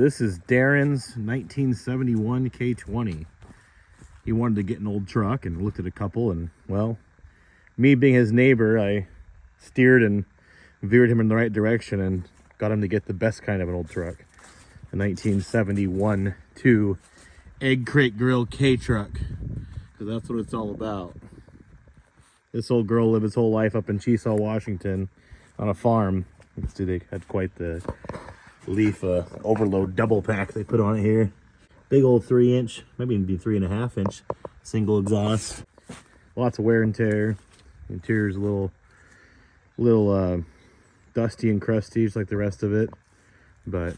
this is Darin's 1971 K20. He wanted to get an old truck and looked at a couple, and well, me being his neighbor, I steered and veered him in the right direction and got him to get the best kind of an old truck. A 1971 2 egg crate grill K truck, because that's what it's all about. This old girl lived his whole life up in Chesaw, Washington on a farm. You can see they had quite the leaf overload double pack they put on it here. Big old 3-inch, maybe even be 3.5-inch single exhaust. Lots of wear and tear. The interior's a little dusty and crusty, just like the rest of it. But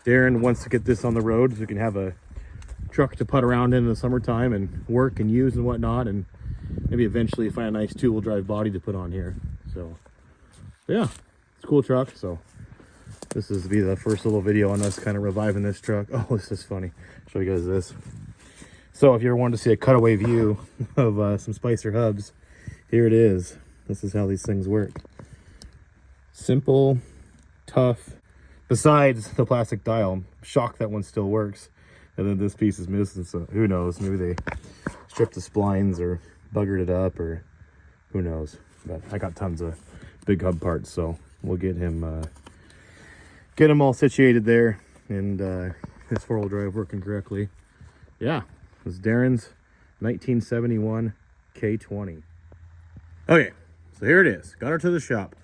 Darin wants to get this on the road so we can have a truck to put around in the summertime and work and use and whatnot, and maybe eventually find a nice 2-wheel drive body to put on here. So yeah, it's a cool truck. So this is to be the first little video on us kind of reviving this truck. Oh, this is funny. I'll show you guys this. So if you ever wanted to see a cutaway view of some Spicer hubs, here it is. This is how these things work. Simple, tough. Besides the plastic dial, I'm shocked that one still works. And then this piece is missing, so who knows? Maybe they stripped the splines or buggered it up, or who knows. But I got tons of big hub parts, so we'll get him all situated there, and his 4-wheel drive working correctly. Yeah, it was Darin's 1971 K20. Okay, so here it is. Got her to the shop.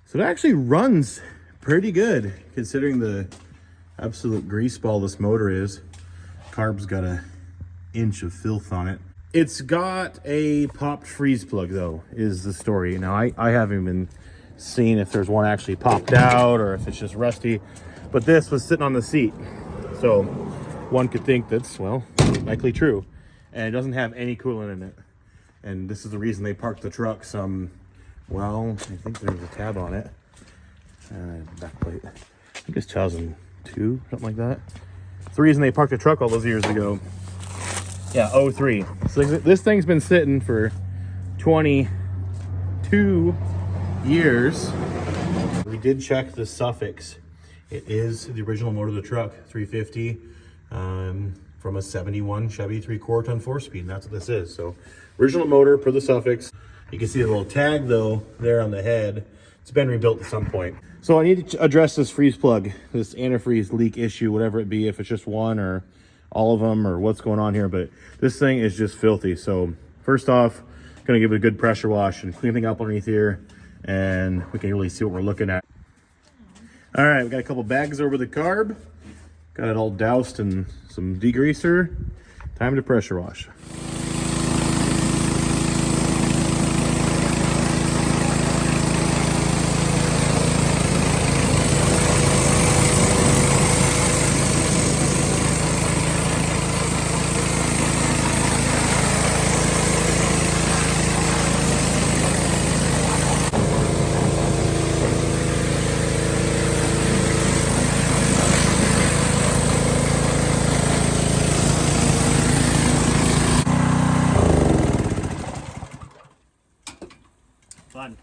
So it actually runs pretty good considering the absolute grease ball this motor is. Carb's got an inch of filth on it. It's got a popped freeze plug though, is the story. Now I haven't even seen if there's one actually popped out or if it's just rusty, but this was sitting on the seat, so one could think that's, well, likely true. And it doesn't have any coolant in it, and this is the reason they parked the truck well, I think there's a tab on it, back plate, I think it's 2002, something like that. It's the reason they parked the truck all those years ago. Yeah, 03. So this thing's been sitting for 22 years. We did check the suffix. It is the original motor of the truck, 350, from a 71 Chevy 3/4 ton 4-speed, and that's what this is. So original motor per the suffix. You can see the little tag though there on the head. It's been rebuilt at some point. So I need to address this freeze plug, this antifreeze leak issue, whatever it be, if it's just one or all of them or what's going on here, but this thing is just filthy. So first off, gonna give it a good pressure wash and clean everything up underneath here, and we can really see what we're looking at. All right, we got a couple bags over the carb. Got it all doused in some degreaser. Time to pressure wash. Fun.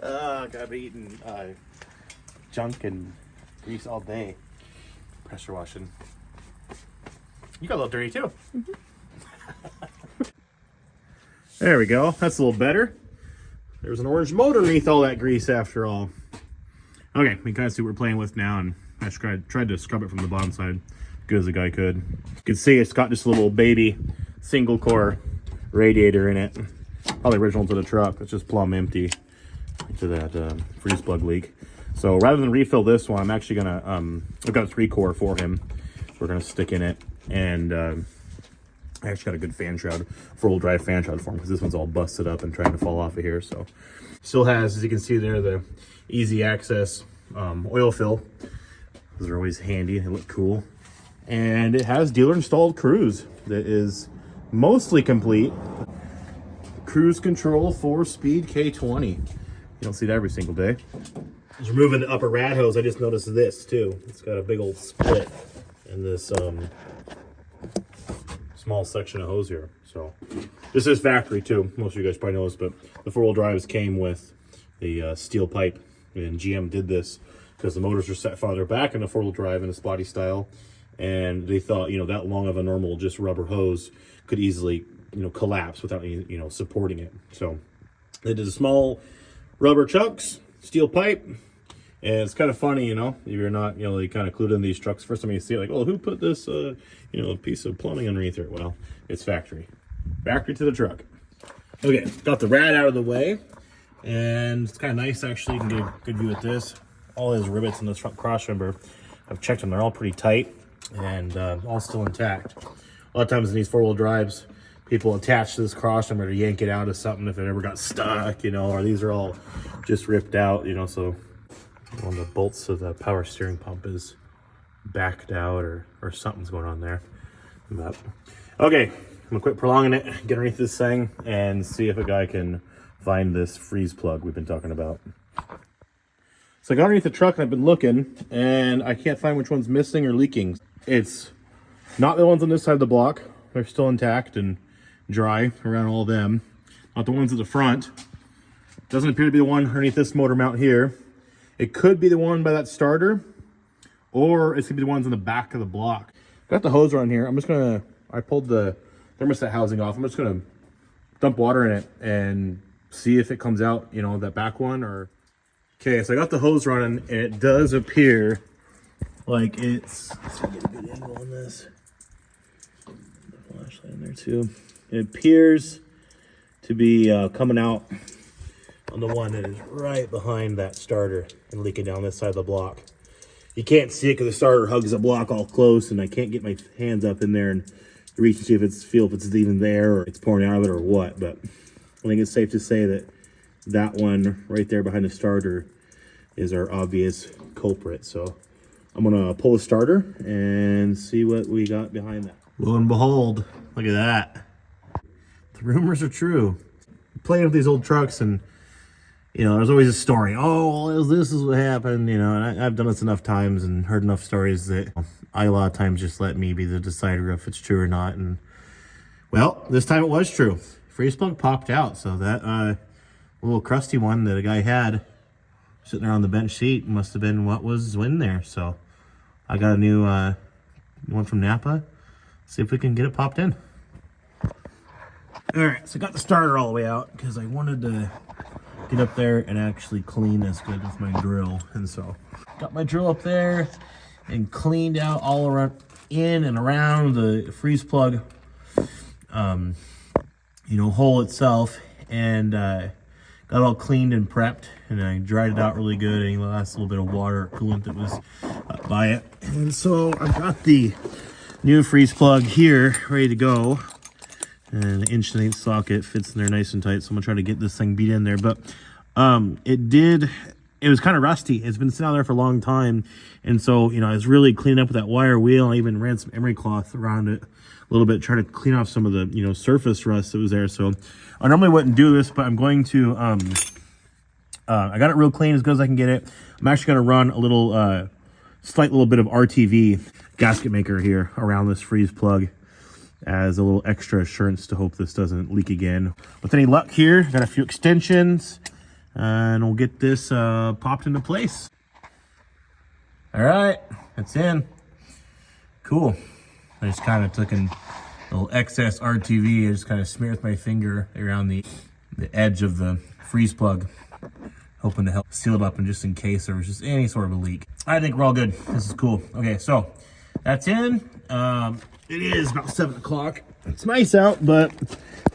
Gotta be eating junk and grease all day. Pressure washing. You got a little dirty too. There we go. That's a little better. There's an orange motor underneath all that grease after all. Okay, we can kind of see what we're playing with now, and I tried to scrub it from the bottom side as good as the guy could. You can see it's got just a little baby single core radiator in it. Probably original to the truck. It's just plumb empty to that freeze plug leak. So rather than refill this one, I'm actually gonna I've got a 3-core for him. We're gonna stick in it, and I actually got a good fan shroud, 4-wheel drive fan shroud for him, because this one's all busted up and trying to fall off of here. So still has, as you can see there, the easy access oil fill. Those are always handy. They look cool, and it has dealer installed cruise that is mostly complete. Cruise control 4-speed K20. You don't see that every single day. Just removing the upper rat hose, I just noticed this too. It's got a big old split in this small section of hose here. So this is factory too. Most of you guys probably know this, but the 4-wheel drives came with the steel pipe, and GM did this because the motors are set farther back in a 4-wheel drive in a Spotty style, and they thought, you know, that long of a normal just rubber hose could easily, you know, collapse without any, you know, supporting it. So they did a small rubber chunks, steel pipe, and it's kind of funny, you know, if you're not, you know, kind of clued in these trucks. First time you see it, like, oh, who put this, you know, piece of plumbing underneath it? Well, it's factory to the truck. Okay, got the rad out of the way, and it's kind of nice actually. You can get a good view at this. All those rivets in this front cross member, I've checked them, they're all pretty tight and all still intact. A lot of times in these 4-wheel drives, people attach to this cross member to yank it out of something if it ever got stuck, you know, or these are all just ripped out, you know, so one of the bolts of the power steering pump is backed out or something's going on there. But, okay, I'm gonna quit prolonging it, get underneath this thing, and see if a guy can find this freeze plug we've been talking about. So I got underneath the truck and I've been looking, and I can't find which one's missing or leaking. It's not the ones on this side of the block. They're still intact and dry around all of them. Not the ones at the front. Doesn't appear to be the one underneath this motor mount here. It could be the one by that starter, or it's gonna be the ones on the back of the block. Got the hose around here. I'm just gonna, I pulled the thermostat housing off. I'm just gonna dump water in it and see if it comes out, you know, that back one or... Okay, so I got the hose running, and it does appear like it's... Let's see, get a good angle on this. The flashlight in there too. It appears to be coming out on the one that is right behind that starter and leaking down this side of the block. You can't see it because the starter hugs the block all close, and I can't get my hands up in there and reach and see if it's even there or it's pouring out of it or what. But I think it's safe to say that that one right there behind the starter is our obvious culprit. So I'm gonna pull the starter and see what we got behind that. Lo and behold, look at that. The rumors are true. Playing with these old trucks, and you know, there's always a story. Oh, well, this is what happened, you know, and I've done this enough times and heard enough stories that I a lot of times just let me be the decider if it's true or not. And well, this time it was true. Freeze plug popped out, so that little crusty one that a guy had sitting there on the bench seat must have been what was in there. So I got a new one from Napa. See if we can get it popped in. All right, so I got the starter all the way out because I wanted to get up there and actually clean this good with my drill. And so got my drill up there and cleaned out all around, in and around the freeze plug, you know, hole itself, and got all cleaned and prepped, and I dried it out really good. Any last little bit of water or coolant that was by it. And so I've got the new freeze plug here ready to go. And an 1/8" socket fits in there nice and tight. So I'm gonna try to get this thing beat in there. But it was kind of rusty. It's been sitting out there for a long time. And so, you know, I was really cleaning up with that wire wheel. I even ran some emery cloth around it a little bit, trying to clean off some of the, you know, surface rust that was there. So I normally wouldn't do this, but I'm going to, I got it real clean as good as I can get it. I'm actually going to run a little, slight little bit of RTV gasket maker here around this freeze plug as a little extra assurance to hope this doesn't leak again. With any luck here, got a few extensions, and we'll get this popped into place. All right, it's in. Cool. I just kind of took a little excess RTV and just kind of smeared with my finger around the edge of the freeze plug, hoping to help seal it up, and just in case there was just any sort of a leak. I think we're all good. This is cool. Okay, so that's in. It is about 7 o'clock. It's nice out, but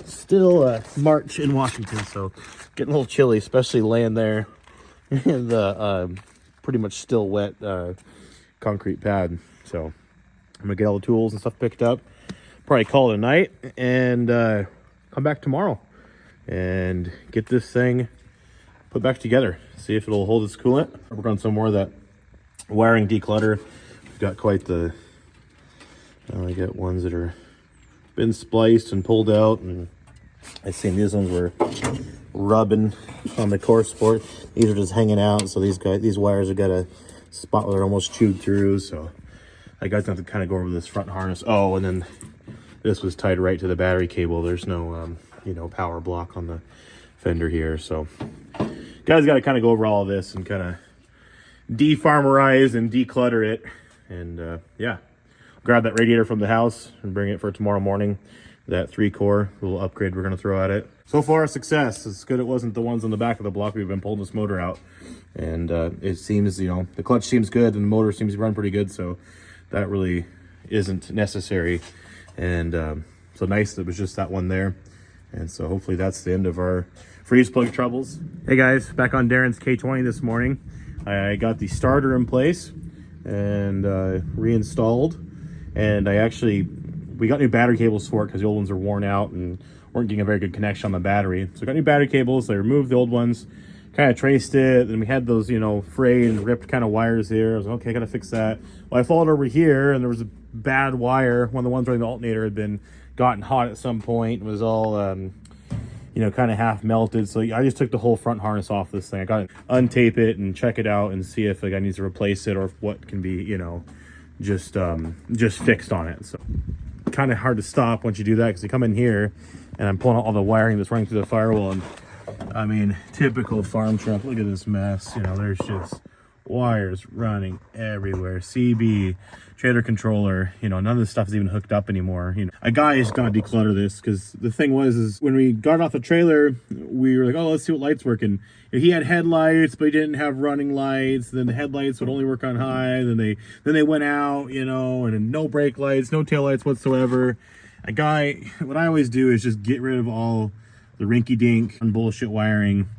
still March in Washington, so getting a little chilly, especially laying there in the pretty much still wet concrete pad. So I'm gonna get all the tools and stuff picked up, probably call it a night, and come back tomorrow and get this thing put back together, see if it'll hold its coolant. Work on some more of that wiring declutter. We've got quite the, I get ones that are been spliced and pulled out, and I seen these ones were rubbing on the core support. These are just hanging out, so these wires have got a spot where they're almost chewed through. So I got to kind of go over this front harness. Oh, and then this was tied right to the battery cable. There's no you know, power block on the fender here, so guys got to kind of go over all of this and kind of de-farmerize and declutter it. And yeah, grab that radiator from the house and bring it for tomorrow morning. That 3-core little upgrade we're going to throw at it. So far a success. It's good it wasn't the ones on the back of the block. We've been pulling this motor out, and it seems, you know, the clutch seems good and the motor seems to run pretty good, so that really isn't necessary. And so nice that it was just that one there. And so hopefully that's the end of our freeze plug troubles. Hey guys, back on Darin's K20 this morning. I got the starter in place and reinstalled, and we got new battery cables for it because the old ones are worn out and weren't getting a very good connection on the battery. So I got new battery cables. I removed the old ones, kind of traced it, and we had those, you know, frayed and ripped kind of wires here. I was like, okay, I gotta fix that. Well, I followed over here and there was a bad wire. One of the ones running the alternator had been gotten hot at some point. It was all you know, kind of half melted. So I just took the whole front harness off this thing. I got to untape it and check it out and see if like I need to replace it or what can be, you know, just fixed on it. So kind of hard to stop once you do that, because you come in here and I'm pulling out all the wiring that's running through the firewall, and I mean, typical farm truck. Look at this mess. You know, there's just wires running everywhere. CB, trailer controller, you know, none of this stuff is even hooked up anymore. You know, a guy is gonna declutter this, because the thing was when we got off the trailer, we were like, oh, let's see what lights working. He had headlights, but he didn't have running lights. Then the headlights would only work on high. Then they went out, you know, and no brake lights, no tail lights whatsoever. What I always do is just get rid of all the rinky-dink and bullshit wiring,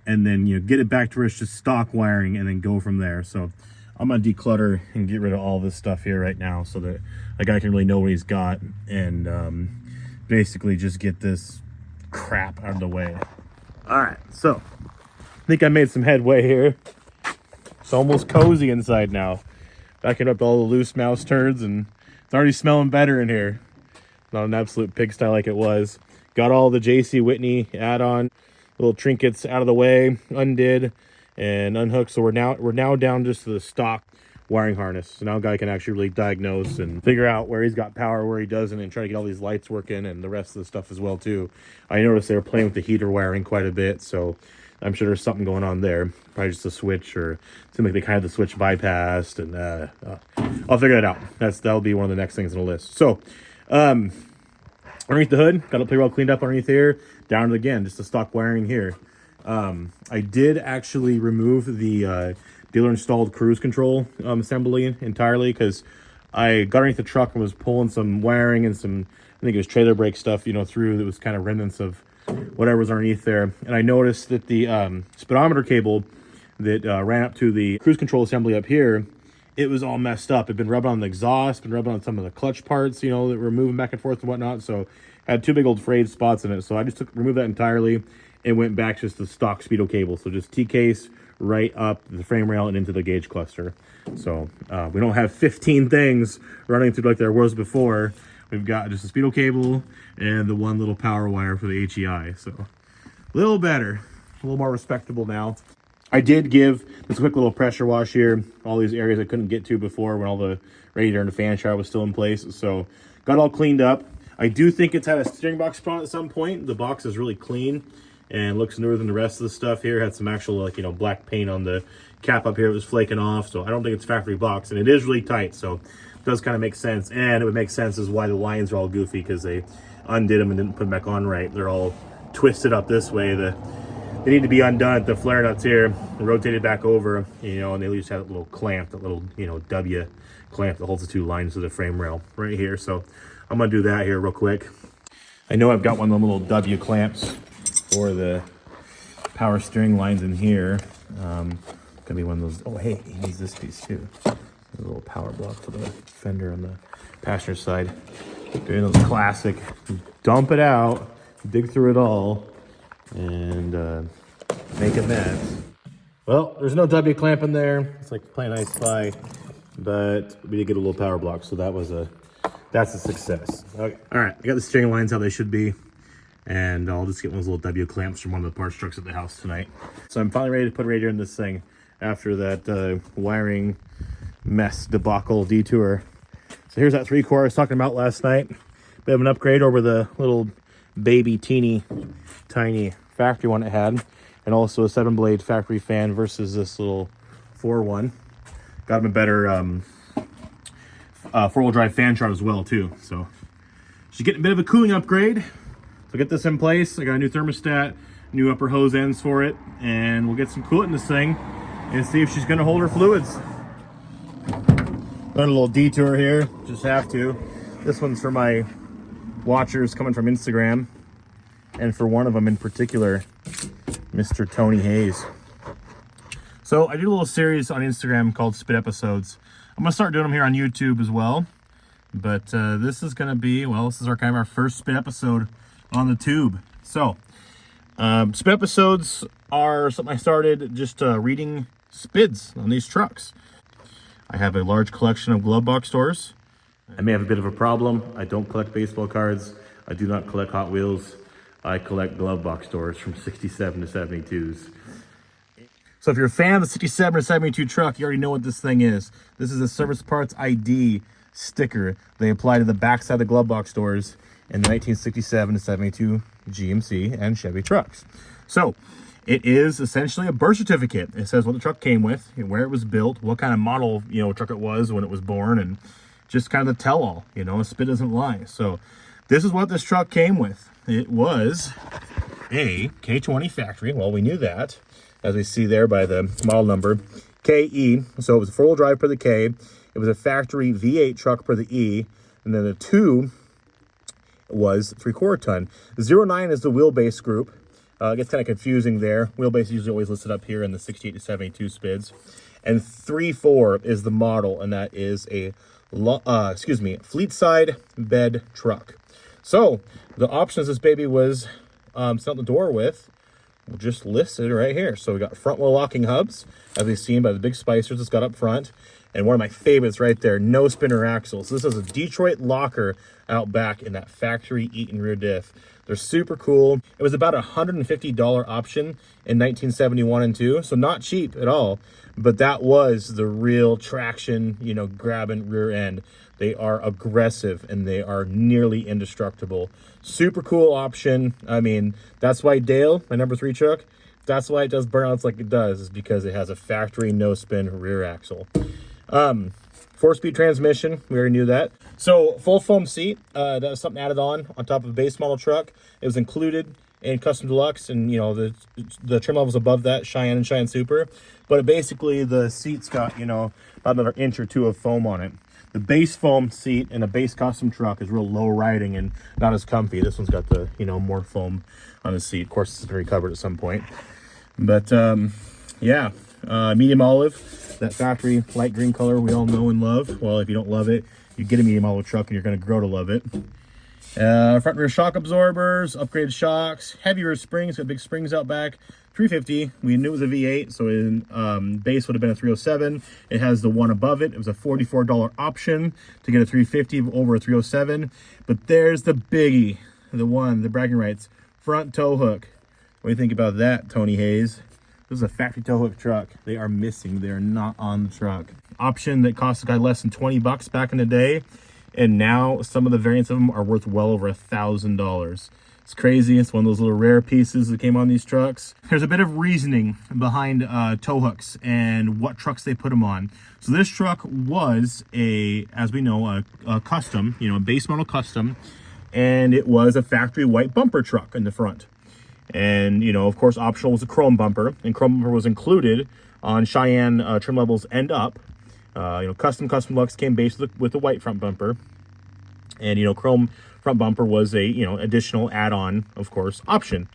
and then, you know, get it back to where it's just stock wiring, and then go from there. So I'm gonna declutter and get rid of all this stuff here right now, so that a guy can really know what he's got, and basically just get this crap out of the way. All right, so I think I made some headway here. It's almost cozy inside now. Backing up all the loose mouse turds, and it's already smelling better in here. Not an absolute pigsty like it was. Got all the JC Whitney add-on little trinkets out of the way, undid and unhooked. So we're now down just to the stock wiring harness. So now a guy can actually really diagnose and figure out where he's got power, where he doesn't, and try to get all these lights working and the rest of the stuff as well too. I noticed they were playing with the heater wiring quite a bit, so I'm sure there's something going on there. Probably just a switch, or it seemed like they kind of had the switch bypassed, and I'll figure that out. That'll be one of the next things on the list. So underneath the hood, got it pretty well cleaned up underneath here. Down to, again, just the stock wiring here. I did actually remove the dealer installed cruise control assembly entirely, because I got underneath the truck and was pulling some wiring and some, I think it was trailer brake stuff, you know, through that was kind of remnants of whatever was underneath there. And I noticed that the speedometer cable that ran up to the cruise control assembly up here, it was all messed up. It'd been rubbing on the exhaust, been rubbing on some of the clutch parts, you know, that were moving back and forth and whatnot. So I had two big old frayed spots in it. So I just removed that entirely and went back just to stock speedo cable. So just T-case right up the frame rail and into the gauge cluster. So we don't have 15 things running through like there was before. We've got just a speedo cable and the one little power wire for the HEI. So a little better, a little more respectable now. I did give this quick little pressure wash here, all these areas I couldn't get to before when all the radiator and the fan shower was still in place. So got all cleaned up. I do think it's had a steering box put on at some point. The box is really clean and looks newer than the rest of the stuff here. Had some actual, like, you know, black paint on the cap up here. It was flaking off, so I don't think it's factory box, and it is really tight, so it does kind of make sense. And it would make sense as why the lines are all goofy, because they undid them and didn't put them back on right. They're all twisted up this way. They need to be undone at the flare nuts here, rotated back over, you know, and they just have that little clamp, that little, you know, W clamp that holds the two lines to the frame rail right here. So I'm gonna do that here real quick. I know I've got one of them little W clamps for the power steering lines in here. Gonna be one of those. Oh, hey, he needs this piece too. A little power block for the fender on the passenger side. Doing those classic, dump it out, dig through it all, and make a mess. Well, there's no W clamp in there. It's like playing I Spy, but we did get a little power block, so that's a success. Okay. All right, I got the steering lines how they should be, and I'll just get one of those little W clamps from one of the parts trucks at the house tonight. So I'm finally ready to put a radiator in this thing after that wiring mess debacle detour. So here's that 3-core I was talking about last night. Bit of an upgrade over the little baby teeny tiny factory one it had, and also a 7-blade factory fan versus this little 4-1. Got him a better four-wheel drive fan shroud as well too. So she's getting a bit of a cooling upgrade. So get this in place. I got a new thermostat, new upper hose ends for it, and we'll get some coolant in this thing and see if she's gonna hold her fluids. Done a little detour here, just have to. This one's for my watchers coming from Instagram, and for one of them in particular, Mr. Tony Hayes. So I did a little series on Instagram called Spit Episodes. I'm gonna start doing them here on YouTube as well. But this is gonna be, well, this is our kind of our first Spit episode on the tube. So Spit episodes are something I started just reading spids on these trucks. I have a large collection of glove box stores. I may have a bit of a problem. I don't collect baseball cards. I do not collect Hot Wheels. I collect glove box stores from 67 to 72s. So if you're a fan of the 67 or 72 truck, you already know what this thing is. This is a Service Parts ID sticker they apply to the backside of the glove box doors in the 1967 to 72 GMC and Chevy trucks. So it is essentially a birth certificate. It says what the truck came with, where it was built, what kind of model, truck it was when it was born, and just kind of the tell-all, a spit doesn't lie. So this is what this truck came with. It was a K20 factory. Well, we knew that, as we see there by the model number, KE. So it was a four-wheel drive per the K. It was a factory V8 truck per the E. And then the 2 was 3/4 ton. 09 is the wheelbase group. It gets kind of confusing there. Wheelbase is usually always listed up here in the 68 to 72 spids. And 3/4 is the model, and that is a fleet side bed truck. So the options this baby was sent out the door with were just listed right here. So we got front wheel locking hubs, as we've seen by the big spicers it's got up front. And one of my favorites right there, no spinner axles. So this is a Detroit locker out back in that factory Eaton rear diff. They're super cool. It was about a $150 option in 1971 and 2, so not cheap at all. But that was the real traction, grabbing rear end. They are aggressive and they are nearly indestructible. Super cool option. I mean, that's why Dale, my number 3 truck, that's why it does burnouts like it does, is because it has a factory no spin rear axle. 4-speed transmission, we already knew that. So full foam seat, that was something added on top of a base model truck. It was included in Custom Deluxe, and the trim levels above that, Cheyenne and Cheyenne Super. But basically the seat's got about another inch or 2 of foam on it. The base foam seat in a base custom truck is real low riding and not as comfy. This one's got the more foam on the seat. Of course, it's going to be covered at some point. But yeah, medium olive. That factory light green color we all know and love. Well, if you don't love it, you get a medium olive truck and you're going to grow to love it. Front and rear shock absorbers, upgraded shocks, heavy rear springs, got big springs out back. 350, we knew it was a V8, so in base would have been a 307. It has the one above it. It was a $44 option to get a 350 over a 307. But there's the biggie, the bragging rights, front tow hook. What do you think about that, Tony Hayes? This is a factory tow hook truck. They are missing. They are not on the truck. Option that cost a guy less than 20 bucks back in the day, and now some of the variants of them are worth well over $1,000. It's crazy. It's one of those little rare pieces that came on these trucks. There's a bit of reasoning behind tow hooks and what trucks they put them on. So this truck was as we know, a custom, a base model custom, and it was a factory white bumper truck in the front. And, of course, optional was a chrome bumper, and chrome bumper was included on Cheyenne trim levels end up. Custom Deluxe came based with the white front bumper, and, chrome front bumper was a, additional add-on, of course, option.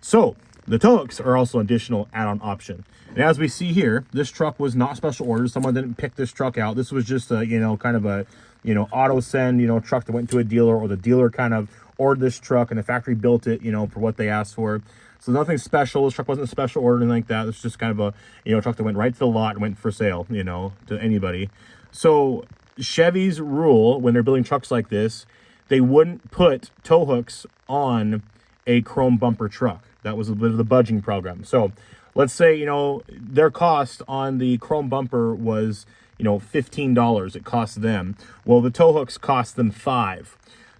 So the tow hooks are also additional add-on option. And as we see here, this truck was not special ordered. Someone didn't pick this truck out. This was just a, kind of a, auto send, truck that went to a dealer, or the dealer kind of ordered this truck and the factory built it, for what they asked for. So nothing special. This truck wasn't a special order or anything like that. It's just kind of a, truck that went right to the lot and went for sale, to anybody. So Chevy's rule when they're building trucks like this, they wouldn't put tow hooks on a chrome bumper truck. That was a bit of the budging program. So let's say, their cost on the chrome bumper was, $15 it cost them. Well, the tow hooks cost them $5.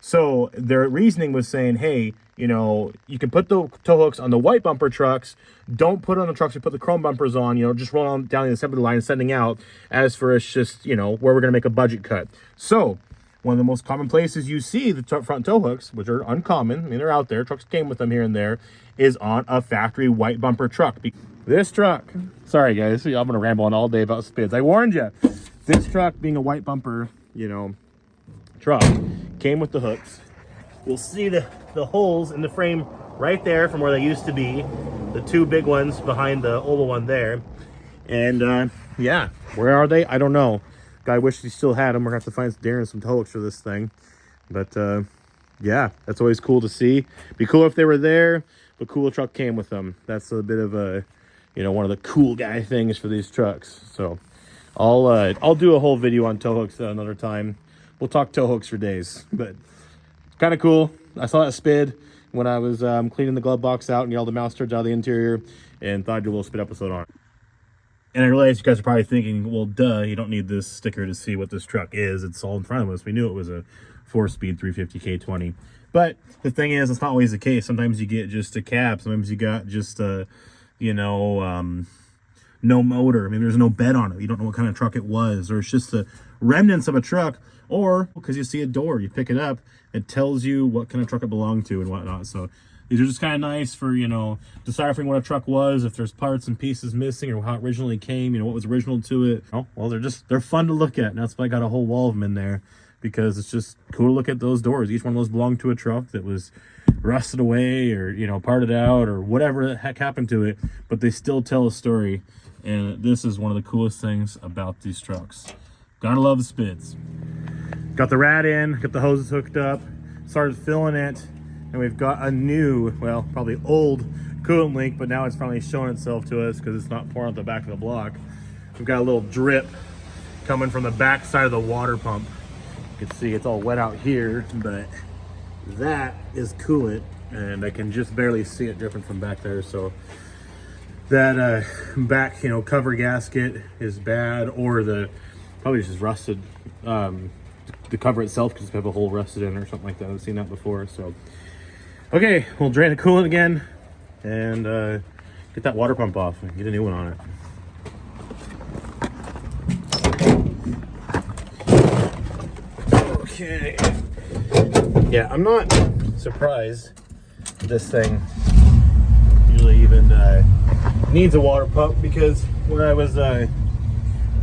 So their reasoning was saying, hey, you know, you can put the tow hooks on the white bumper trucks. Don't put it on the trucks. You put the chrome bumpers on, you know, just roll on down the assembly line and sending out. As for it's just, you know, where we're going to make a budget cut. So one of the most common places you see the front tow hooks, which are uncommon, I mean, they're out there, trucks came with them here and there, is on a factory white bumper truck. This truck, sorry guys, I'm going to ramble on all day about skids. I warned you. This truck being a white bumper, you know, truck, came with the hooks. You'll see the holes in the frame right there from where they used to be. The two big ones behind the oval one there. And yeah, where are they? I don't know. Guy wished he still had them. We're gonna have to find Darin some tow hooks for this thing. But yeah, that's always cool to see. Be cool if they were there, but cool truck came with them. That's a bit of a, you know, one of the cool guy things for these trucks. So I'll do a whole video on tow hooks another time. We'll talk tow hooks for days, but kind of cool. I saw that spid when I was cleaning the glove box out and get all the mouse turds out of the interior, and thought I'd do a little spid episode on it. And I realize you guys are probably thinking, well, duh, you don't need this sticker to see what this truck is. It's all in front of us. We knew it was a 4-speed 350 K20. But the thing is, it's not always the case. Sometimes you get just a cab. Sometimes you got just a, you know, no motor. Maybe there's no bed on it. You don't know what kind of truck it was. Or it's just the remnants of a truck. Or because you see a door, you pick it up, it tells you what kind of truck it belonged to and whatnot. So these are just kind of nice for, you know, deciphering what a truck was, if there's parts and pieces missing, or how it originally came, you know, what was original to it. Oh, well, they're fun to look at. And that's why I got a whole wall of them in there, because it's just cool to look at those doors. Each one of those belonged to a truck that was rusted away or, you know, parted out or whatever the heck happened to it, but they still tell a story. And this is one of the coolest things about these trucks. Gotta love the spids. Got the rat in, got the hoses hooked up, started filling it, and we've got a new, well, probably old coolant leak, but now it's finally showing itself to us because it's not pouring out the back of the block. We've got a little drip coming from the back side of the water pump. You can see it's all wet out here, but that is coolant, and I can just barely see it dripping from back there. So that back, you know, cover gasket is bad, or the probably just rusted. The cover itself could just have a hole rusted in or something like that. I've seen that before. So okay, we'll drain the coolant again and get that water pump off and get a new one on it. Okay. Yeah, I'm not surprised this thing usually even needs a water pump, because when I was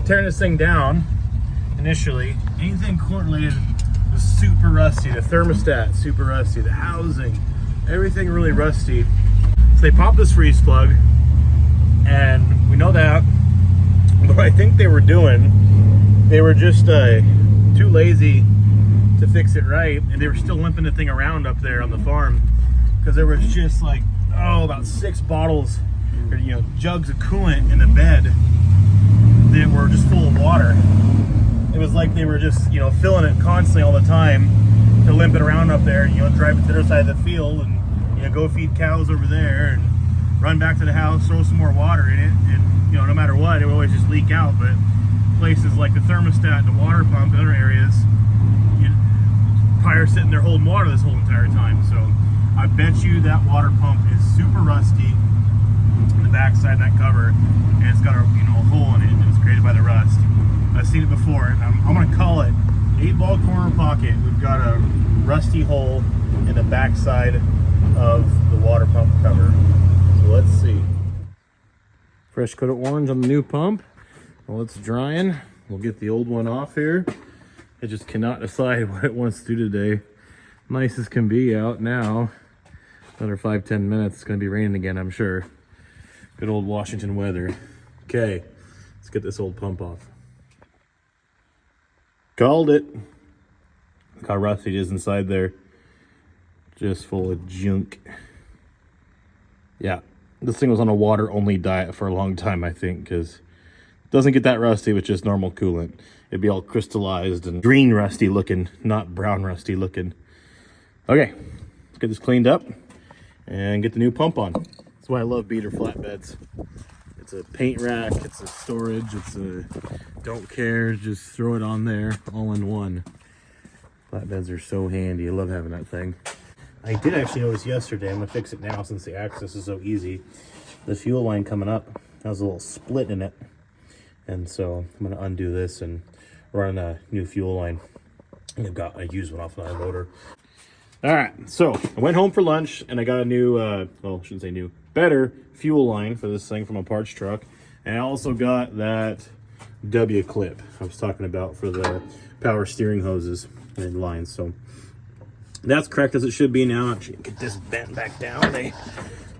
tearing this thing down initially, anything coolant related was super rusty. The thermostat, super rusty. The housing, everything really rusty. So they popped this freeze plug, and we know that. But what I think they were doing, they were just too lazy to fix it right, and they were still limping the thing around up there on the farm, because there was just like, oh, about 6 bottles, or, you know, jugs of coolant in the bed that were just full of water. It was like they were just, you know, filling it constantly all the time to limp it around up there, and, you know, drive it to the other side of the field and, you know, go feed cows over there and run back to the house, throw some more water in it, and, you know, no matter what, it would always just leak out. But places like the thermostat, the water pump, and other areas, you probably are sitting there holding water this whole entire time. So I bet you that water pump is super rusty on the back side of that cover, and it's got a, you know, a hole in it. It was created by the rust. I've seen it before, and I'm going to call it 8-ball corner pocket. We've got a rusty hole in the back side of the water pump cover. So let's see. Fresh coat of orange on the new pump. While it's drying, we'll get the old one off here. It just cannot decide what it wants to do today. Nice as can be out now. Another 5-10 minutes, it's going to be raining again, I'm sure. Good old Washington weather. Okay, let's get this old pump off. Called it. Look how rusty it is inside there. Just full of junk. Yeah, this thing was on a water-only diet for a long time, I think, because it doesn't get that rusty with just normal coolant. It'd be all crystallized and green rusty looking, not brown rusty looking. Okay, let's get this cleaned up and get the new pump on. That's why I love beater flatbeds. It's a paint rack, it's a storage, it's a don't care, just throw it on there all in one. Flatbeds are so handy. I love having that thing. I did actually notice yesterday, I'm gonna fix it now since the access is so easy. The fuel line coming up has a little split in it. And so I'm gonna undo this and run a new fuel line. I used one off my motor. All right, so I went home for lunch and I got a new, well, I shouldn't say new, better fuel line for this thing from a parts truck. And I also got that W clip I was talking about for the power steering hoses and lines. So that's correct as it should be now. Actually, get this bent back down. They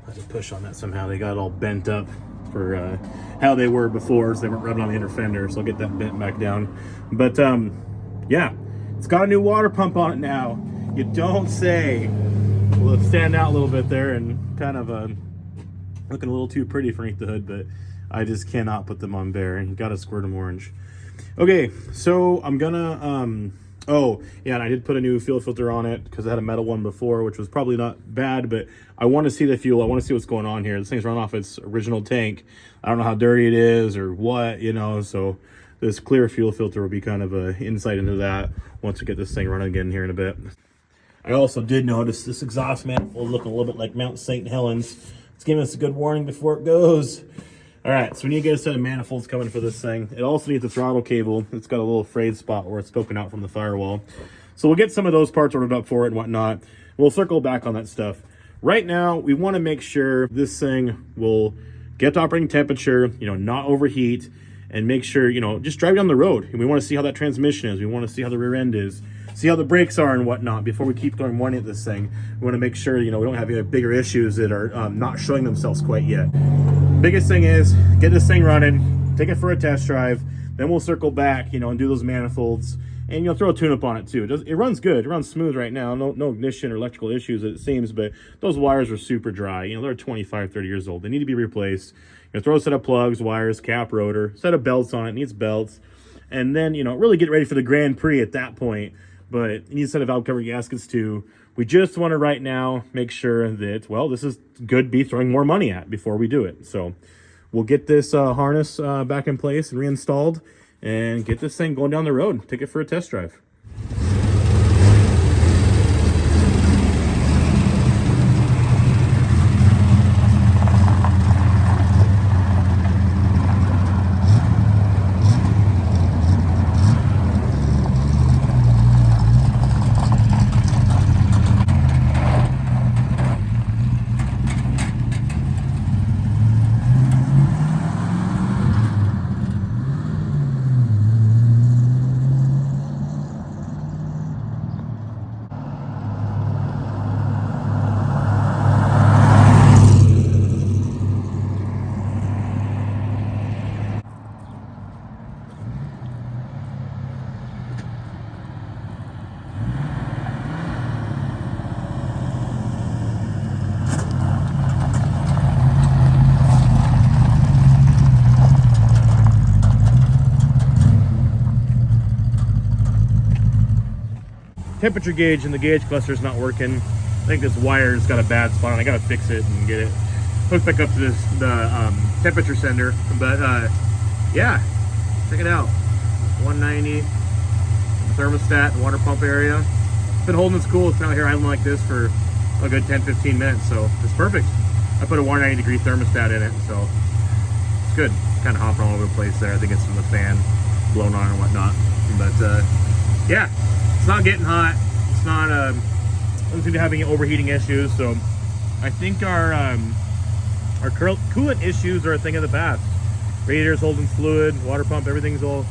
had to push on that somehow. They got it all bent up for how they were before, so they weren't rubbing on the inner fender. So I'll get that bent back down. But yeah, it's got a new water pump on it now. You don't say. Well, it's standing out a little bit there and kind of looking a little too pretty underneath the hood, but I just cannot put them on bare. You gotta squirt them orange. Okay, so I'm gonna oh yeah, and I did put a new fuel filter on it because I had a metal one before, which was probably not bad, but I want to see the fuel. I want to see what's going on here. This thing's run off its original tank. I don't know how dirty it is or what, you know, so this clear fuel filter will be kind of a insight into that once we get this thing running again here in a bit. I also did notice this exhaust manifold looking a little bit like Mount St. Helens. It's giving us a good warning before it goes. All right, so we need to get a set of manifolds coming for this thing. It also needs the throttle cable. It's got a little frayed spot where it's poking out from the firewall. So we'll get some of those parts ordered up for it and whatnot. We'll circle back on that stuff. Right now, we want to make sure this thing will get to operating temperature, you know, not overheat, and make sure, you know, just drive down the road. And we want to see how that transmission is. We want to see how the rear end is. See how the brakes are and whatnot before we keep going one at this thing. We want to make sure, you know, we don't have any bigger issues that are not showing themselves quite yet. Biggest thing is get this thing running, take it for a test drive, then we'll circle back, you know, and do those manifolds, and you'll throw a tune-up on it too. It runs good, it runs smooth right now, no ignition or electrical issues it seems, but those wires are super dry. You know, they're 25, 30 years old. They need to be replaced. You know, throw a set of plugs, wires, cap, rotor, set of belts on it, needs belts, and then, you know, really get ready for the Grand Prix at that point. But you need a set of valve cover gaskets too. We just want to right now make sure that, well, this is good to be throwing more money at before we do it. So we'll get this harness back in place and reinstalled and get this thing going down the road. Take it for a test drive. Temperature gauge and the gauge cluster is not working. I think this wire's got a bad spot and I gotta fix it and get it hooked back up to the temperature sender. But yeah, check it out. 190 thermostat, water pump area. It's been holding its cool. It's been out here idling like this for a good 10-15 minutes, so it's perfect. I put a 190-degree thermostat in it, so it's good. Kind of hopping all over the place there. I think it's from the fan blowing on and whatnot. But yeah. It's not getting hot. It's not doesn't seem to have any overheating issues. So I think our coolant issues are a thing of the past. Radiator's holding fluid, water pump, everything's all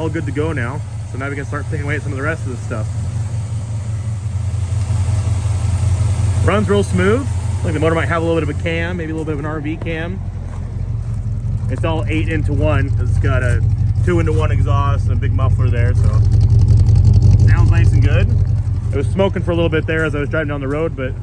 good to go now. So now we can start picking away at some of the rest of this stuff. Runs real smooth. I think the motor might have a little bit of a cam, maybe a little bit of an RV cam. It's all 8-into-1. It's got a 2-into-1 exhaust and a big muffler there, so sounds nice and good. It was smoking for a little bit there as I was driving down the road, but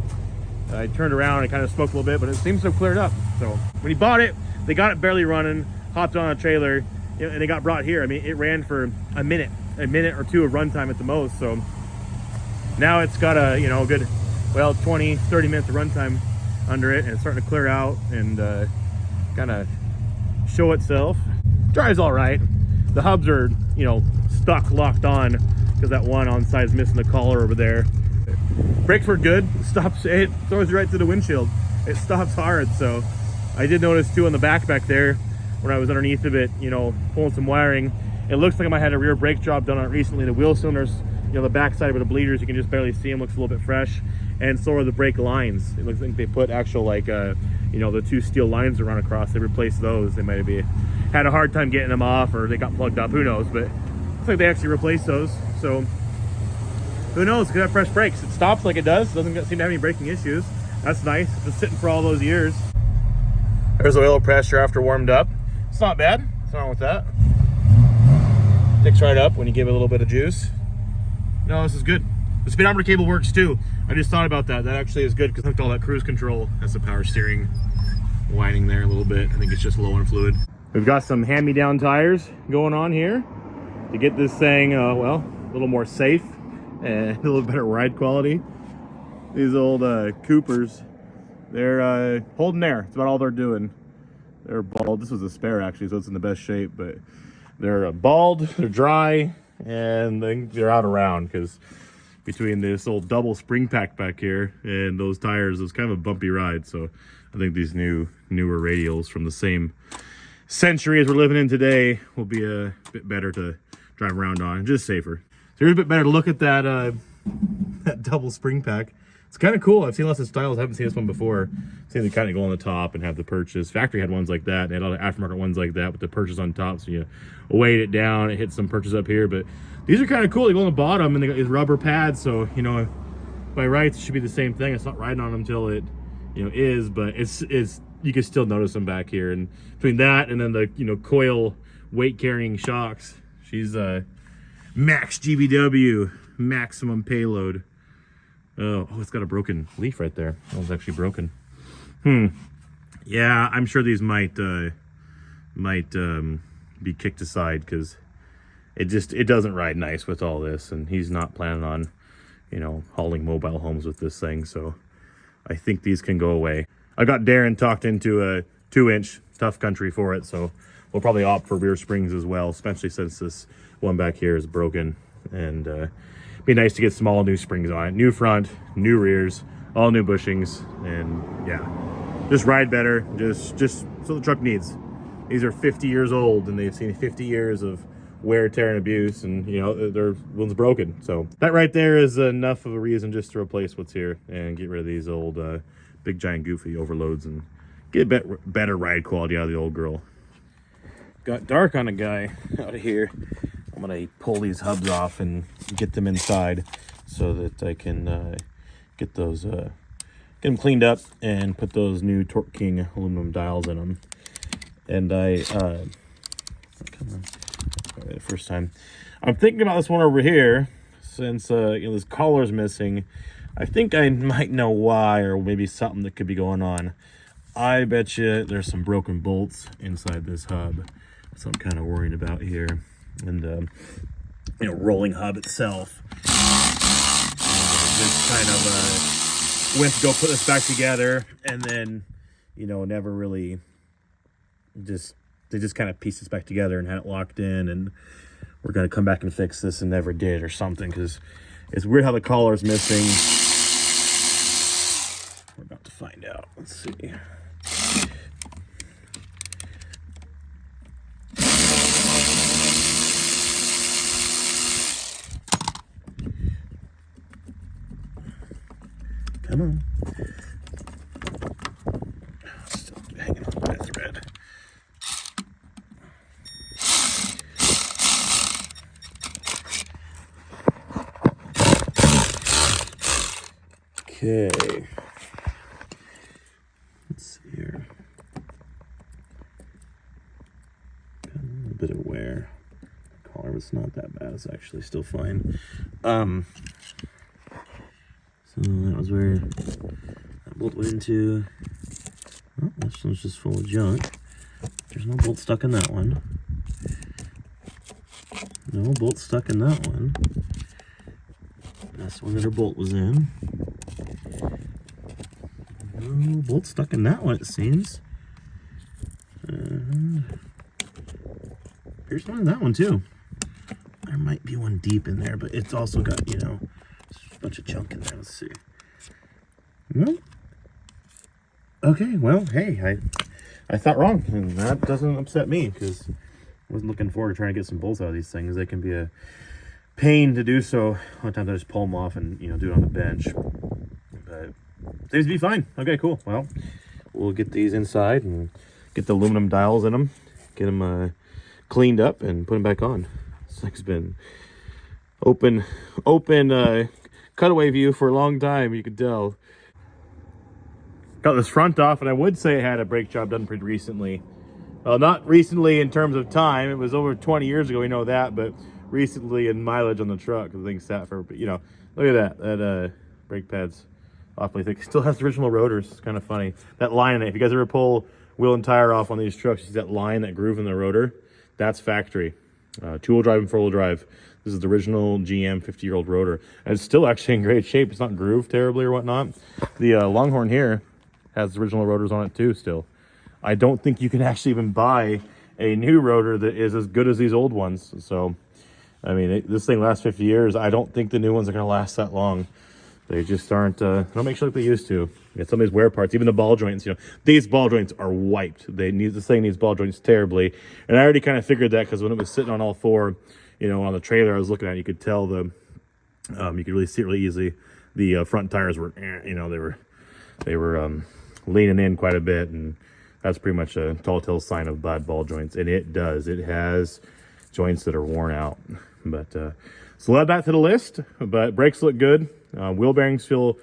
I turned around and kind of smoked a little bit, but it seems to have cleared up. So when he bought it, they got it barely running, hopped on a trailer, and it got brought here. I mean, it ran for a minute or two of runtime at the most. So now it's got a, you know, good, well, 20, 30 minutes of runtime under it, and it's starting to clear out and kind of show itself. Drives all right. The hubs are, you know, stuck, locked on because that one on side is missing the collar over there. Brakes were good. Stops, it throws you right to the windshield. It stops hard. So I did notice too on the back there when I was underneath of it, you know, pulling some wiring. It looks like I might have had a rear brake job done on it recently. The wheel cylinders, you know, the back side where the bleeders, you can just barely see them, looks a little bit fresh. And so are the brake lines. It looks like they put actual, like, you know, the two steel lines that run across. They replaced those. They might have had a hard time getting them off, or they got plugged up. Who knows? But looks like they actually replaced those. So who knows? Could have fresh brakes. It stops like it does. Doesn't seem to have any braking issues. That's nice. It's been sitting for all those years. There's the oil pressure after warmed up. It's not bad. What's wrong with that? Picks right up when you give it a little bit of juice. No, this is good. The speedometer cable works too. I just thought about that. That actually is good because look at all that cruise control. That's the power steering whining there a little bit. I think it's just low on fluid. We've got some hand-me-down tires going on here to get this thing, well, a little more safe and a little better ride quality. These old Coopers, they're holding there. That's about all they're doing. They're bald. This was a spare actually, so it's in the best shape, but they're bald, they're dry, and they're out around because between this old double spring pack back here and those tires, it was kind of a bumpy ride. So I think these newer radials from the same century as we're living in today will be a bit better to drive around on, just safer. So here's a bit better to look at that that double spring pack. It's kind of cool. I've seen lots of styles. I haven't seen this one before. I've seen they kind of go on the top and have the purchase. Factory had ones like that. They had a lot of aftermarket ones like that with the purchase on top. So you weight it down, it hits some purchase up here. But these are kind of cool. They go on the bottom and they got these rubber pads. So, you know, by rights, it should be the same thing. It's not riding on them until it, you know, is. But it's you can still notice them back here. And between that and then the, you know, coil weight carrying shocks, she's max GVW, maximum payload. Oh, it's got a broken leaf right there. That was actually broken. Yeah, I'm sure these might be kicked aside because it doesn't ride nice with all this, and he's not planning on, you know, hauling mobile homes with this thing. So I think these can go away. I got Darin talked into a 2-inch tough country for it, so we'll probably opt for rear springs as well, especially since this one back here is broken. And be nice to get some all new springs on it. New front, new rears, all new bushings, and yeah, just ride better, just so the truck needs. These are 50 years old and they've seen 50 years of wear, tear, and abuse, and you know, one's broken. So that right there is enough of a reason just to replace what's here and get rid of these old big giant goofy overloads and get a bit better ride quality out of the old girl. Got dark on a guy out of here. I'm gonna pull these hubs off and get them inside so that I can get those get them cleaned up and put those new Torque King aluminum dials in them. And come on, the first time I'm thinking about this one over here, since you know, this collar's missing. I think I might know why, or maybe something that could be going on. I bet you there's some broken bolts inside this hub, so I'm kind of worried about here. And you know, rolling hub itself. Just kind of went to go put this back together, and then, you know, never really they just kind of pieced this back together and had it locked in, and we're gonna come back and fix this and never did or something, because it's weird how the collar's missing. We're about to find out. Let's see. Come on. Still hanging on by a thread. Okay. Let's see here. Got a little bit of wear. The collar was not that bad. It's actually still fine. So that was where that bolt went into. Oh, this one's just full of junk. There's no bolt stuck in that one. No bolt stuck in that one. That's the one that her bolt was in. No bolt stuck in that one, it seems. And here's one in that one too. There might be one deep in there, but it's also got, you know, a bunch of junk in there. Let's see. No. Okay, well, hey, I thought wrong, and that doesn't upset me, because I wasn't looking forward to trying to get some bolts out of these things. They can be a pain to do so. A lot of times I just pull them off and, you know, do it on the bench. But seems to be fine. Okay, cool. Well, we'll get these inside and get the aluminum dials in them, get them cleaned up, and put them back on. This thing's been open cutaway view for a long time, you can tell. Got this front off, and I would say I had a brake job done pretty recently. Well, not recently in terms of time. It was over 20 years ago, we know that, but recently in mileage on the truck. The thing sat for, you know, look at that. That brake pad's awfully thick. Still has the original rotors. It's kind of funny. That line in it, if you guys ever pull wheel and tire off on these trucks, you see that line, that groove in the rotor? That's factory. Two-wheel drive and four-wheel drive. This is the original GM 50-year-old rotor. And it's still actually in great shape. It's not grooved terribly or whatnot. The Longhorn here has the original rotors on it too still. I don't think you can actually even buy a new rotor that is as good as these old ones. So, I mean, this thing lasts 50 years. I don't think the new ones are going to last that long. They just aren't, don't make sure like they used to. You get some of these wear parts, even the ball joints, you know, these ball joints are wiped. This thing needs ball joints terribly. And I already kind of figured that, because when it was sitting on all four, you know, on the trailer I was looking at, you could tell you could really see it really easily. The front tires were, you know, they were leaning in quite a bit, and that's pretty much a telltale sign of bad ball joints. And it does. It has joints that are worn out. But so add that to the list. But brakes look good. Wheel bearings feel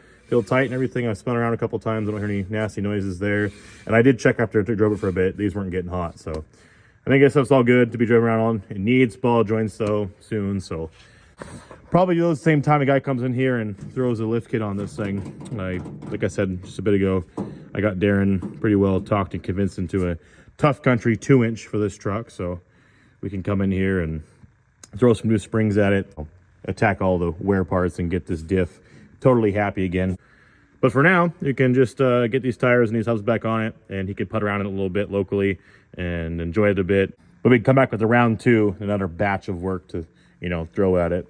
tight and everything. I spun around a couple times. I don't hear any nasty noises there. And I did check after I drove it for a bit. These weren't getting hot. So I think this stuff's all good to be driven around on. It needs ball joints though soon. So probably do those the same time a guy comes in here and throws a lift kit on this thing. Like I said just a bit ago, I got Darin pretty well talked and convinced into a Tough Country 2-inch for this truck. So we can come in here and throw some new springs at it, attack all the wear parts, and get this diff totally happy again. But for now, you can just get these tires and these hubs back on it, and he can putt around it a little bit locally and enjoy it a bit. But we can come back with a round two, another batch of work to, you know, throw at it.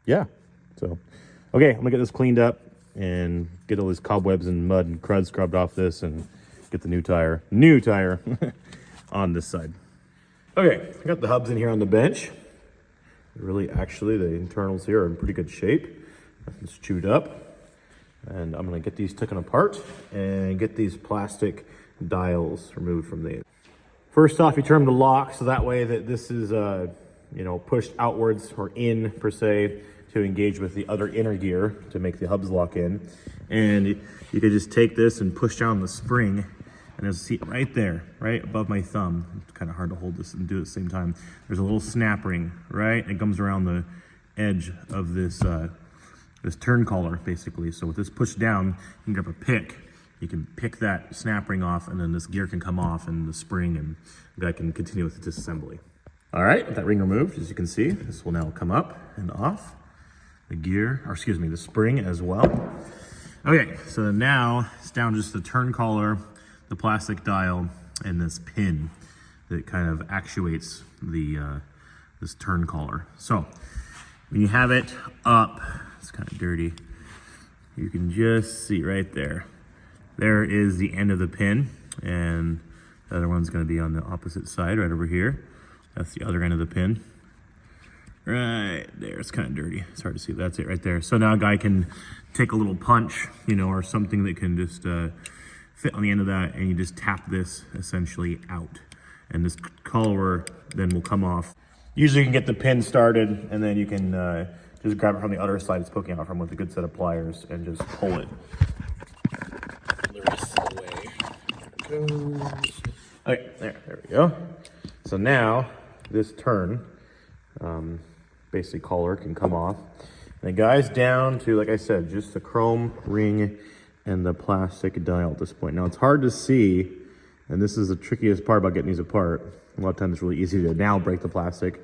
Yeah, so okay, I'm gonna get this cleaned up and get all these cobwebs and mud and crud scrubbed off this, and get the new tire on this side. Okay, I got the hubs in here on the bench. Really, actually, the internals here are in pretty good shape. Nothing's chewed up. And I'm gonna get these taken apart and get these plastic dials removed from these. First off, you turn the lock so that way that this is you know, pushed outwards or in per se to engage with the other inner gear to make the hubs lock in. And you could just take this and push down the spring, and there's a seat right there, right above my thumb. It's kind of hard to hold this and do it at the same time. There's a little snap ring, right? It comes around the edge of this this turn collar, basically. So with this pushed down, you can grab a pick. You can pick that snap ring off, and then this gear can come off, and the spring, and the guy can continue with the disassembly. All right, with that ring removed, as you can see, this will now come up and off. The gear, or excuse me, the spring as well. Okay, so now it's down just the turn collar, the plastic dial, and this pin that kind of actuates the this turn collar. So when you have it up, it's kind of dirty, you can just see right there. There is the end of the pin, and the other one's going to be on the opposite side, right over here. That's the other end of the pin. Right there, it's kind of dirty. It's hard to see, that's it right there. So now a guy can take a little punch, you know, or something that can just fit on the end of that, and you just tap this essentially out. And this collar then will come off. Usually you can get the pin started, and then you can just grab it from the other side it's poking out from with a good set of pliers and just pull it. The rest of the way. There it goes. Okay, there we go. So now this turn, basically collar can come off. And the guy's down to, like I said, just the chrome ring and the plastic dial at this point. Now it's hard to see, and this is the trickiest part about getting these apart. A lot of times it's really easy to now break the plastic,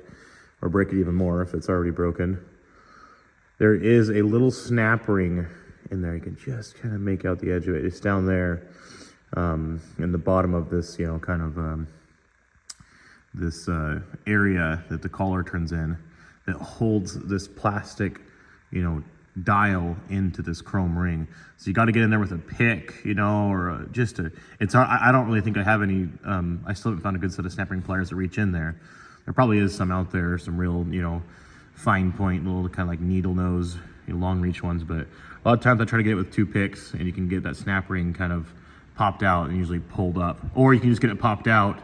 or break it even more if it's already broken. There is a little snap ring in there. You can just kind of make out the edge of it. It's down there in the bottom of this, you know, kind of this area that the collar turns in. that holds this plastic, you know, dial into this chrome ring. So you got to get in there with a pick, you know, or just a, it's hard. I don't really think I have any, I still haven't found a good set of snap ring pliers that reach in there. There probably is some out there, some real, you know, fine point, little kind of like needle nose, you know, long reach ones. But a lot of times I try to get it with 2 picks, and you can get that snap ring kind of popped out and usually pulled up, or you can just get it popped out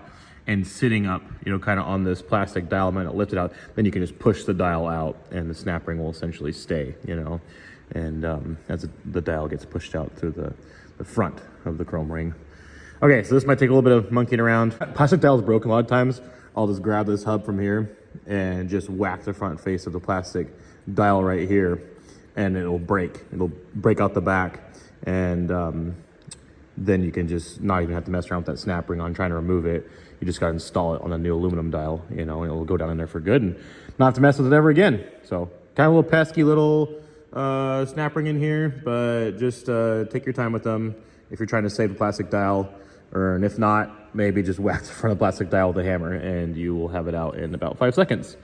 and sitting up, you know, kind of on this plastic dial, might not lift it out, then you can just push the dial out and the snap ring will essentially stay, you know, and as the dial gets pushed out through the front of the chrome ring. Okay, so this might take a little bit of monkeying around. Plastic dial is broken a lot of times. I'll just grab this hub from here and just whack the front face of the plastic dial right here, and it'll break. It'll break out the back, and then you can just not even have to mess around with that snap ring on trying to remove it. You just got to install it on a new aluminum dial, you know, and it'll go down in there for good and not have to mess with it ever again. So kind of a little pesky little snap ring in here, but just take your time with them if you're trying to save the plastic dial, and if not, maybe just whack the front of the plastic dial with a hammer and you will have it out in about 5 seconds.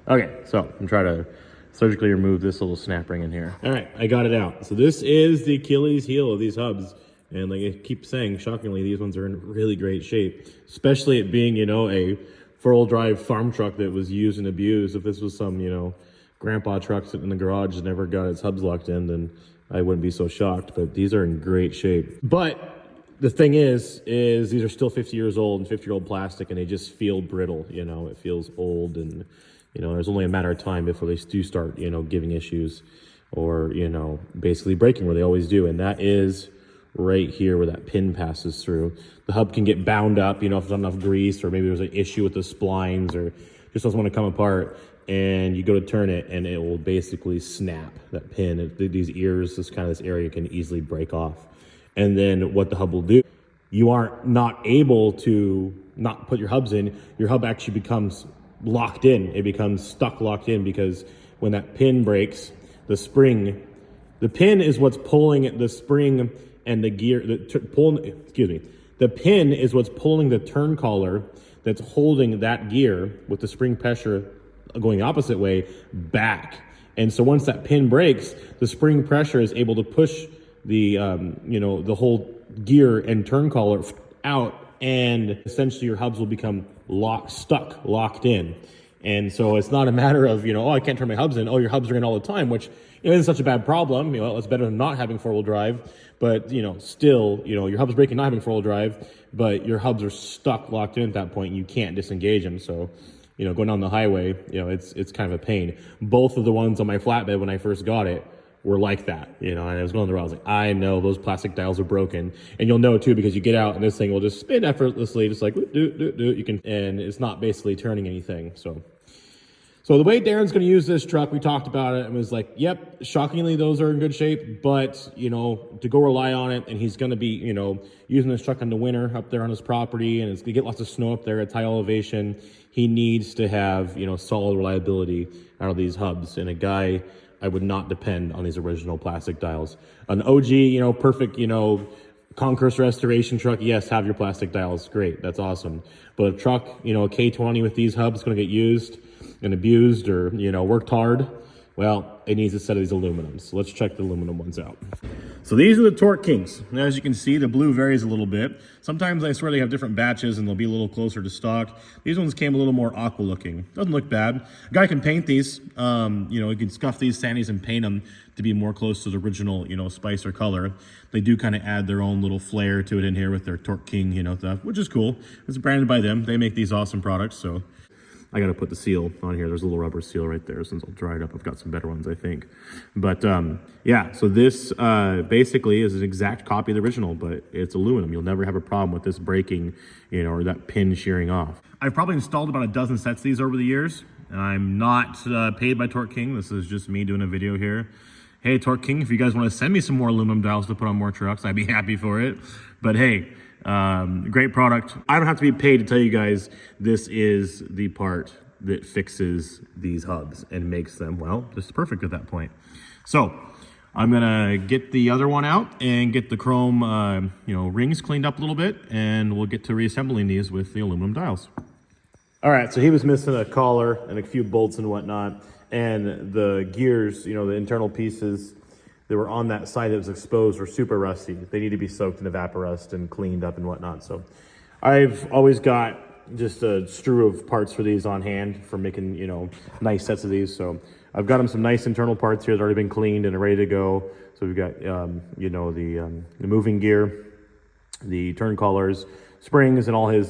Okay, so I'm trying to surgically remove this little snap ring in here. All right, I got it out. So this is the Achilles heel of these hubs. And like I keep saying, shockingly, these ones are in really great shape, especially it being, you know, a 4-wheel drive farm truck that was used and abused. If this was some, you know, grandpa truck sitting in the garage that never got its hubs locked in, then I wouldn't be so shocked. But these are in great shape. But the thing is these are still 50 years old and 50-year-old plastic, and they just feel brittle, you know, it feels old, and, you know, there's only a matter of time before they do start, you know, giving issues or, you know, basically breaking where they always do. And that is right here where that pin passes through. The hub can get bound up, you know, if there's not enough grease, or maybe there's an issue with the splines, or just doesn't want to come apart, and you go to turn it and it will basically snap that pin. These ears, this kind of this area can easily break off. And then what the hub will do, you are not able to not put your hubs in. Your hub actually becomes locked in. It becomes stuck locked in, because when that pin breaks, the pin is what's pulling the spring and the gear, the pin is what's pulling the turn collar that's holding that gear with the spring pressure going the opposite way back. And so once that pin breaks, the spring pressure is able to push the, you know, the whole gear and turn collar out, and essentially your hubs will become locked in. And so it's not a matter of, you know, oh, I can't turn my hubs in. Oh, your hubs are in all the time, which, you know, isn't such a bad problem. You know, it's better than not having 4-wheel drive. But, you know, still, you know, your hubs breaking not having 4-wheel drive, but your hubs are locked in at that point, and you can't disengage them. So, you know, going down the highway, you know, it's kind of a pain. Both of the ones on my flatbed when I first got it were like that, you know, and I was going on the road, I was like, I know those plastic dials are broken. And you'll know too, because you get out and this thing will just spin effortlessly, just like do. You can, and it's not basically turning anything. So the way Darin's going to use this truck, we talked about it and was like, yep, shockingly, those are in good shape, but, you know, to go rely on it, and he's going to be, you know, using this truck in the winter up there on his property, and it's going to get lots of snow up there at high elevation. He needs to have, you know, solid reliability out of these hubs. And a guy, I would not depend on these original plastic dials. An OG, you know, perfect, you know, Concourse restoration truck, yes, have your plastic dials, great, that's awesome. But a truck, you know, a K20 with these hubs is going to get used and abused, or, you know, worked hard, well, it needs a set of these aluminums. So let's check the aluminum ones out. So these are the Torque Kings. Now, as you can see, the blue varies a little bit. Sometimes I swear they have different batches and they'll be a little closer to stock. These ones came a little more aqua looking. Doesn't look bad. A guy can paint these. You know, you can scuff these sandies and paint them to be more close to the original, you know, spice or color. They do kind of add their own little flair to it in here with their Torque King, you know, stuff, which is cool. It's branded by them. They make these awesome products, so I got to put the seal on here. There's a little rubber seal right there, since I'll dry it up. I've got some better ones, I think. But yeah, so this basically is an exact copy of the original, but it's aluminum. You'll never have a problem with this breaking, you know, or that pin shearing off. I've probably installed about a dozen sets of these over the years. I'm not paid by Torque King. This is just me doing a video here. Hey, Torque King, if you guys want to send me some more aluminum dials to put on more trucks, I'd be happy for it. But hey, great product. I don't have to be paid to tell you guys this is the part that fixes these hubs and makes them, well, just perfect at that point. So I'm gonna get the other one out and get the chrome you know, rings cleaned up a little bit, and we'll get to reassembling these with the aluminum dials. All right, so he was missing a collar and a few bolts and whatnot, and the gears, you know, the internal pieces that were on that side that was exposed were super rusty. They need to be soaked in evaporust and cleaned up and whatnot. So I've always got just a strew of parts for these on hand for making, you know, nice sets of these. So I've got him some nice internal parts here that have already been cleaned and are ready to go. So we've got, you know, the moving gear, the turn collars, springs, and all his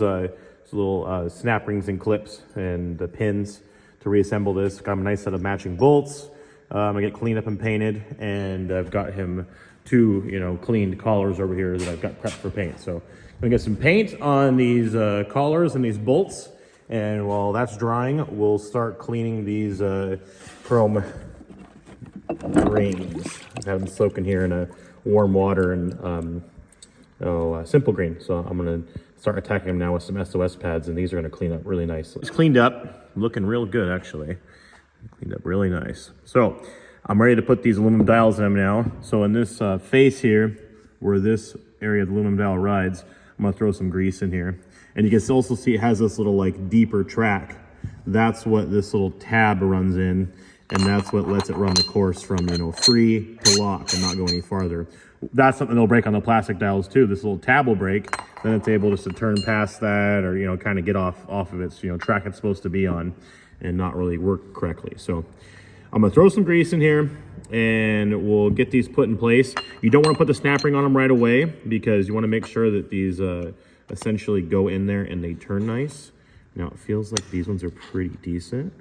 little snap rings and clips and the pins to reassemble this. Got him a nice set of matching bolts. I get cleaned up and painted, and I've got him 2, you know, cleaned collars over here that I've got prepped for paint. So I'm gonna get some paint on these collars and these bolts, and while that's drying, we'll start cleaning these chrome rings. I've had them soaking here in a warm water and simple green. So I'm gonna start attacking them now with some SOS pads, and these are gonna clean up really nice. It's cleaned up, looking real good actually. Cleaned up really nice. So I'm ready to put these aluminum dials in them now. So in this face here, where this area of the aluminum dial rides, I'm gonna throw some grease in here. And you can also see it has this little like deeper track. That's what this little tab runs in, and that's what lets it run the course from, you know, free to lock and not go any farther. That's something they'll break on the plastic dials too. This little tab will break, then it's able just to turn past that, or, you know, kind of get off of its, you know, track it's supposed to be on and not really work correctly. So I'm gonna throw some grease in here and we'll get these put in place. You don't wanna put the snap ring on them right away because you wanna make sure that these essentially go in there and they turn nice. Now it feels like these ones are pretty decent.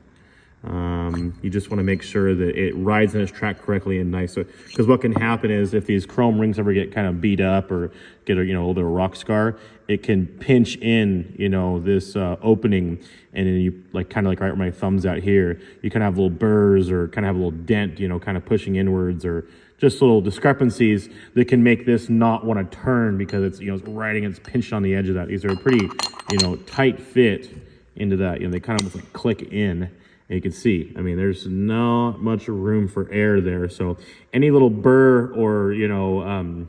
You just want to make sure that it rides in its track correctly and nice. So, because what can happen is if these chrome rings ever get kind of beat up or get a, you know, a little bit of rock scar, it can pinch in, you know, this opening, and then you like kind of like right where my thumb's out here, you kind of have little burrs or kind of have a little dent, you know, kind of pushing inwards, or just little discrepancies that can make this not want to turn because it's, you know, it's riding, it's pinched on the edge of that. These are a pretty, you know, tight fit into that. You know, they kind of like click in. You can see, I mean, there's not much room for air there. So any little burr or, you know,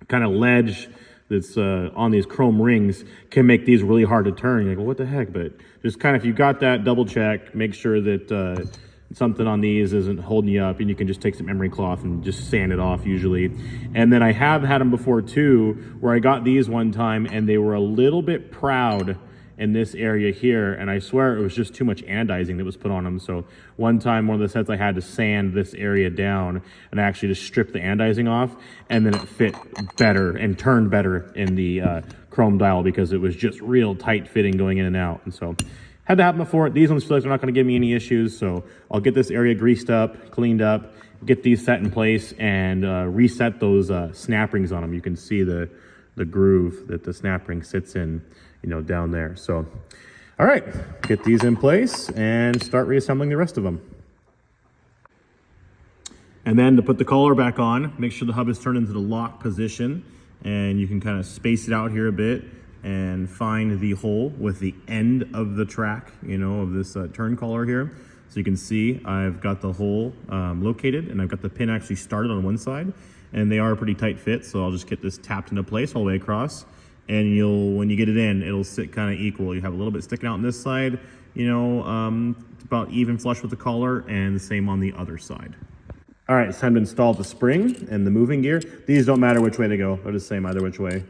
kind of ledge that's on these chrome rings can make these really hard to turn. You're like, well, what the heck? But just kind of, if you got that, double check, make sure that something on these isn't holding you up, and you can just take some emery cloth and just sand it off usually. And then I have had them before too, where I got these one time and they were a little bit proud in this area here, and I swear it was just too much anodizing that was put on them. So one time, one of the sets, I had to sand this area down and I actually just stripped the anodizing off, and then it fit better and turned better in the chrome dial because it was just real tight fitting going in and out. And so had to happen before. These ones feel like they're not going to give me any issues, so I'll get this area greased up, cleaned up, get these set in place, and reset those snap rings on them. You can see the groove that the snap ring sits in, you know, down there. So, all right, get these in place and start reassembling the rest of them. And then to put the collar back on, make sure the hub is turned into the lock position, and you can kind of space it out here a bit and find the hole with the end of the track, you know, of this turn collar here. So you can see I've got the hole located, and I've got the pin actually started on one side, and they are a pretty tight fit. So I'll just get this tapped into place all the way across, and when you get it in, it'll sit kind of equal. You have a little bit sticking out on this side, you know, it's about even flush with the collar, and the same on the other side. All right, it's time to install the spring and the moving gear. These don't matter which way they go. They're the same either which way.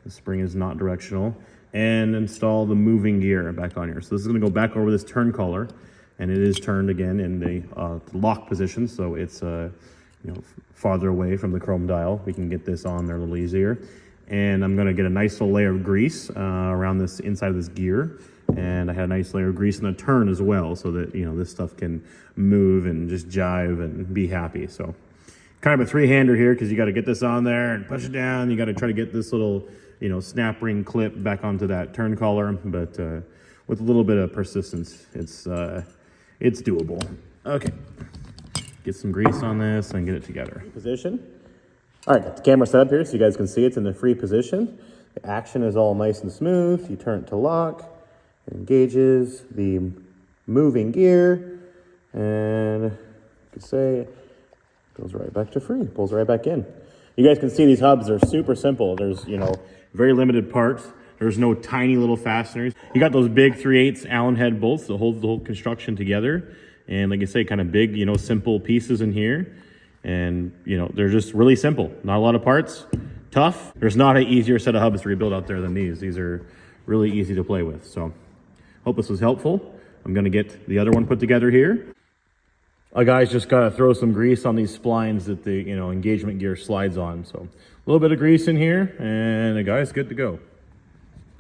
The spring is not directional. And install the moving gear back on here. So this is gonna go back over this turn collar, and it is turned again in the lock position, so it's you know, farther away from the chrome dial. We can get this on there a little easier. And I'm gonna get a nice little layer of grease around this inside of this gear. And I had a nice layer of grease in the turn as well, so that, you know, this stuff can move and just jive and be happy. So kind of a three-hander here, because you got to get this on there and push it down. You got to try to get this little, you know, snap ring clip back onto that turn collar, but with a little bit of persistence, it's doable. Okay, get some grease on this and get it together. Position. All right, got the camera set up here so you guys can see it's in the free position. The action is all nice and smooth. You turn it to lock. It engages the moving gear, and you can say it goes right back to free, pulls right back in. You guys can see these hubs are super simple. There's, you know, very limited parts. There's no tiny little fasteners. You got those big 3/8 Allen head bolts that hold the whole construction together. And like I say, kind of big, you know, simple pieces in here. And, you know, they're just really simple. Not a lot of parts. Tough. There's not an easier set of hubs to rebuild out there than these. These are really easy to play with. So hope this was helpful. I'm going to get the other one put together here. Guys, just got to throw some grease on these splines that the, you know, engagement gear slides on. So a little bit of grease in here and the guy's good to go.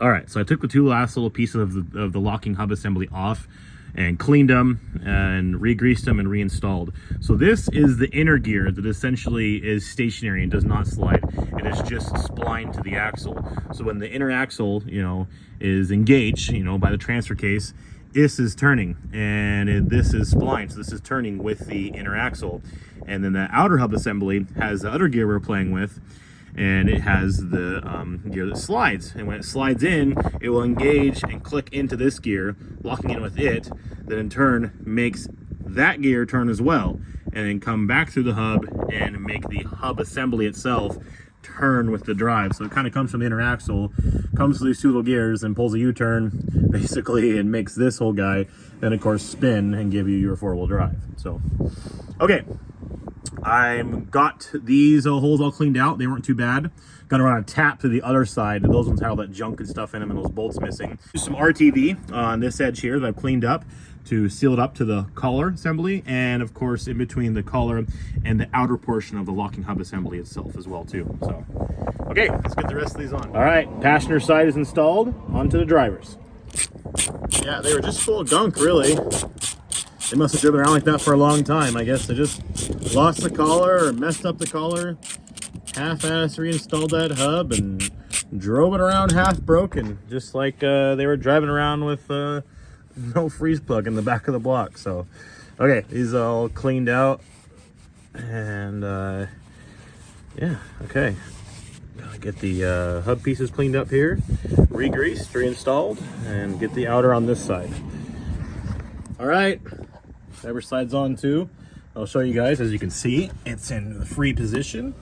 All right, so I took the two last little pieces of the locking hub assembly off and cleaned them and re-greased them and reinstalled. So this is the inner gear that essentially is stationary and does not slide. It is just splined to the axle. So when the inner axle, you know, is engaged, you know, by the transfer case, this is turning and this is splined. So this is turning with the inner axle. And then the outer hub assembly has the other gear we're playing with, and it has the gear that slides. And when it slides in, it will engage and click into this gear, locking in with it, that in turn makes that gear turn as well, and then come back through the hub and make the hub assembly itself turn with the drive. So it kind of comes from the inner axle, comes to these two little gears and pulls a U-turn basically and makes this whole guy then of course spin and give you your 4-wheel drive. So, okay. I've got these holes all cleaned out. They weren't too bad. Got to run a tap to the other side. Those ones have all that junk and stuff in them and those bolts missing. Just some RTV on this edge here that I've cleaned up to seal it up to the collar assembly, and of course in between the collar and the outer portion of the locking hub assembly itself as well too. So, okay, let's get the rest of these on. All right, passenger side is installed. Onto the drivers. Yeah, they were just full of gunk, really. They must have driven around like that for a long time. I guess they just lost the collar or messed up the collar, half-ass reinstalled that hub and drove it around half broken, just like they were driving around with no freeze plug in the back of the block. So, okay, these are all cleaned out, and yeah, okay. Gotta get the hub pieces cleaned up here, re-greased, reinstalled, and get the outer on this side. All right. Driver side's on too. I'll show you guys. As you can see, it's in the free position,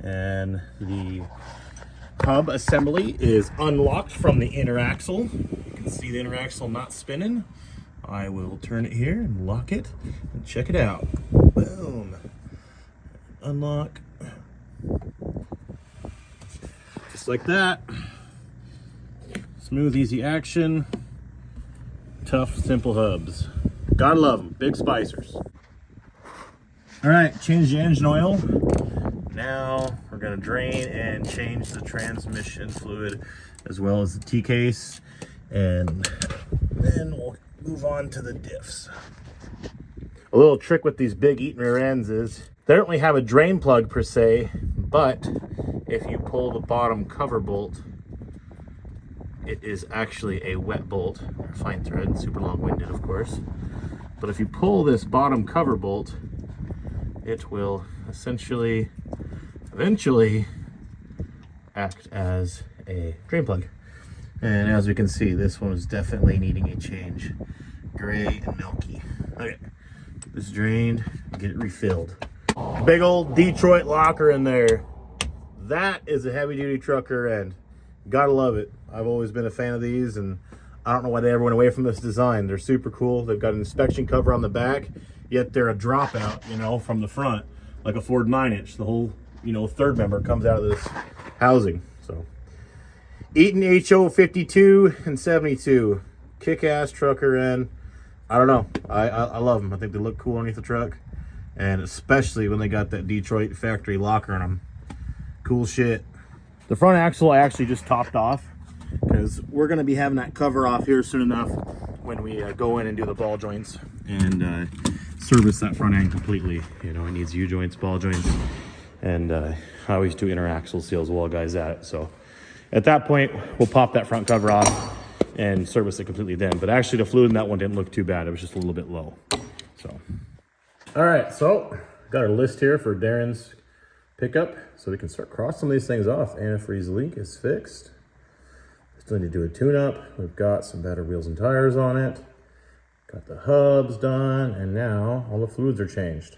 and the hub assembly is unlocked from the inner axle. You can see the inner axle not spinning. I will turn it here and lock it and check it out. Boom. Unlock. Just like that. Smooth, easy action. Tough, simple hubs. Gotta love them. Big spicers. All right, change the engine oil. Now we're gonna drain and change the transmission fluid as well as the T-case, and then we'll move on to the diffs. A little trick with these big Eaton rear ends is they don't really have a drain plug per se, but if you pull the bottom cover bolt, it is actually a wet bolt, fine thread, super long-winded of course. But if you pull this bottom cover bolt, it will essentially, eventually act as a drain plug. And as we can see, this one is definitely needing a change. Gray and milky. Okay, this drained, get it refilled. Big old Detroit locker in there. That is a heavy-duty truck rear end. Gotta love it. I've always been a fan of these, and I don't know why they ever went away from this design. They're super cool. They've got an inspection cover on the back, yet they're a dropout, you know, from the front, like a Ford 9-inch. The whole, you know, third member comes out of this housing. So, Eaton HO 52 and 72, kick-ass trucker end. I don't know. I love them. I think they look cool underneath the truck, and especially when they got that Detroit factory locker on them. Cool shit. The front axle I actually just topped off, because we're going to be having that cover off here soon enough when we go in and do the ball joints and service that front end completely. You know, it needs U-joints, ball joints, and I always do inner axle seals while guys at it. So at that point, we'll pop that front cover off and service it completely then. But actually the fluid in that one didn't look too bad. It was just a little bit low. So, all right, so got our list here for Darin's pickup, so we can start crossing some of these things off. Antifreeze leak is fixed. Still need to do a tune-up. We've got some better wheels and tires on it. Got the hubs done, and now all the fluids are changed.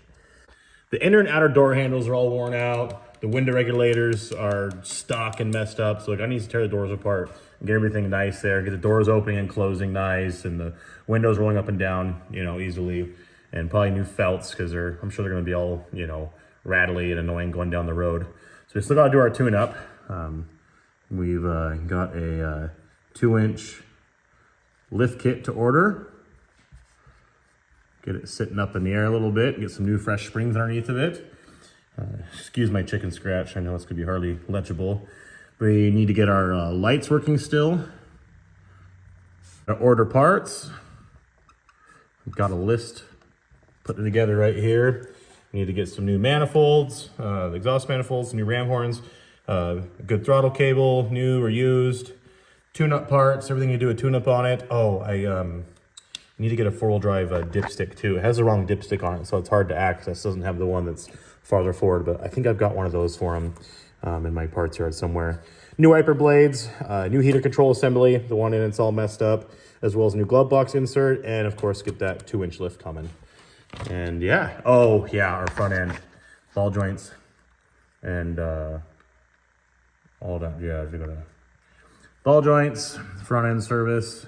The inner and outer door handles are all worn out. The window regulators are stuck and messed up, so like I need to tear the doors apart and get everything nice there, get the doors opening and closing nice, and the windows rolling up and down, you know, easily, and probably new felts because I'm sure they're going to be all, you know, rattly and annoying going down the road. So we still got to do our tune-up. We've got a 2-inch lift kit to order. Get it sitting up in the air a little bit, get some new fresh springs underneath of it. Excuse my chicken scratch, I know it's gonna be hardly legible. We need to get our lights working still. Order parts. We've got a list put together right here. We need to get some new manifolds, the exhaust manifolds, new ram horns, a good throttle cable, new or used, tune-up parts, everything you do a tune-up on it. Oh, I need to get a 4-wheel drive dipstick too. It has the wrong dipstick on it, so it's hard to access. It doesn't have the one that's farther forward, but I think I've got one of those for him in my parts yard somewhere. New wiper blades, new heater control assembly, the one in it's all messed up, as well as a new glove box insert, and of course get that 2-inch lift coming. And yeah, oh yeah, our front end ball joints and all that. Yeah, we got ball joints, front end service.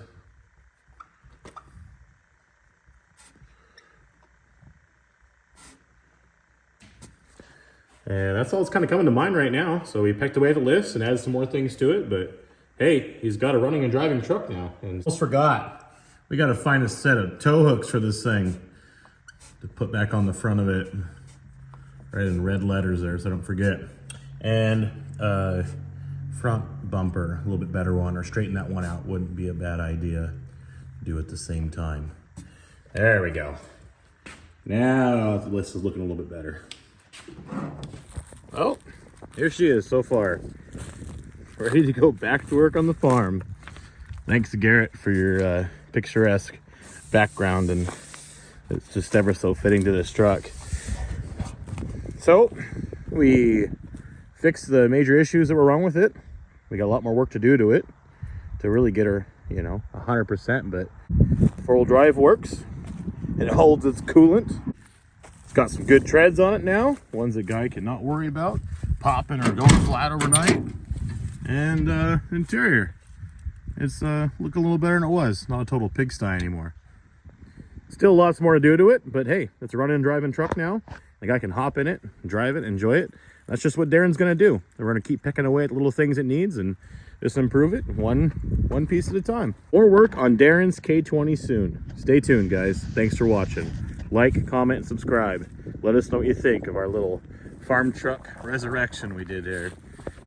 And that's all that's kind of coming to mind right now. So we pecked away at the list and added some more things to it. But hey, he's got a running and driving truck now. And almost forgot, we got to find a set of tow hooks for this thing to put back on the front of it. Right in red letters there, so I don't forget. And front bumper, a little bit better one, or straighten that one out. Wouldn't be a bad idea. Do at the same time. There we go. Now the list is looking a little bit better. Oh, here she is so far. Ready to go back to work on the farm. Thanks, Garrett, for your picturesque background, and it's just ever so fitting to this truck. So, we fixed the major issues that were wrong with it. We got a lot more work to do to it to really get her, you know, 100%, but 4-wheel drive works. It holds its coolant. Got some good treads on it now, ones that guy cannot worry about popping or going flat overnight. And interior, it's looking a little better than it was. Not a total pigsty anymore. Still lots more to do to it, but hey, it's a running and driving truck now. The guy can hop in it, drive it, enjoy it. That's just what Darin's gonna do. We're gonna keep picking away at the little things it needs and just improve it one piece at a time. More work on Darin's K20 soon. Stay tuned, guys. Thanks for watching. Like, comment, subscribe. Let us know what you think of our little farm truck resurrection we did here.